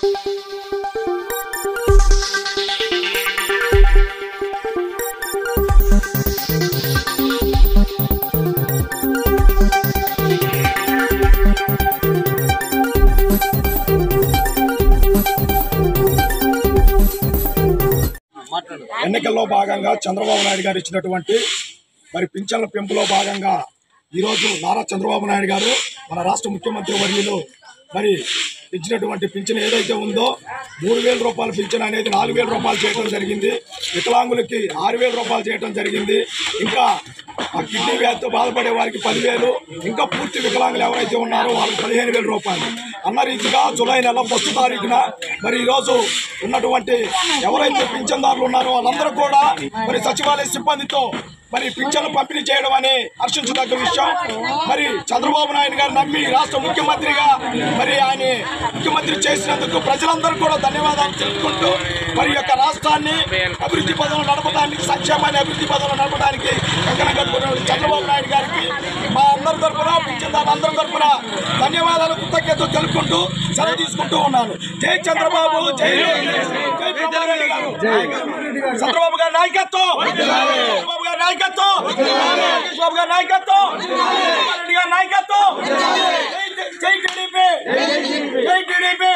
ఎన్నికల్లో భాగంగా చంద్రబాబు నాయుడు గారు ఇచ్చినటువంటి పింఛన్ల పెంపులో భాగంగా ఈరోజు నారా చంద్రబాబు నాయుడు గారు మన రాష్ట్ర ముఖ్యమంత్రి వర్యులు ఇచ్చినటువంటి పింఛన్ ఏదైతే ఉందో 3,000 రూపాయల పింఛన్ అనేది 4,000 రూపాయలు చేయడం జరిగింది. వికలాంగులకి 6,000 రూపాయలు చేయడం జరిగింది. ఇంకా కిడ్నీ వ్యాధితో బాధపడే వారికి 10,000, ఇంకా పూర్తి వికలాంగులు ఎవరైతే ఉన్నారో వాళ్ళకి 15,000 రూపాయలు అన్న రీతిగా జూలై నెల 1వ తారీఖున ఈరోజు ఉన్నటువంటి ఎవరైతే పింఛన్దారులు ఉన్నారో వాళ్ళందరూ కూడా సచివాలయ సిబ్బందితో పింఛన్లు పంపిణీ చేయడం అని హర్షించదగ్గ విషయం. చంద్రబాబు నాయుడు గారు నమ్మి రాష్ట్ర ముఖ్యమంత్రిగా ఆయన ముఖ్యమంత్రి చేసినందుకు ప్రజలందరూ కూడా ధన్యవాదాలు తెలుపుకుంటూ యొక్క రాష్ట్రాన్ని అభివృద్ధి పదంలో నడపడానికి, సంక్షేమాన్ని అభివృద్ధి పదంలో నడపడానికి కంకణం కట్టుకున్న చంద్రబాబు నాయుడు గారికి మా అందరి తరఫున, పింఛన్దారులు అందరి తరఫున ధన్యవాదాలు, కృతజ్ఞతలు తెలుపుకుంటూ సెలవు తీసుకుంటూ ఉన్నాను. జై చంద్రబాబు, జై చంద్రబాబు గారి నాయకత్వం, చంద్రబాబు గారి నాయకత్వం, చంద్రబాబు గారి నాయకత్వం, రెడ్డి గారి నాయకత్వం. జై టీడీపీ, జై టీడీపీ.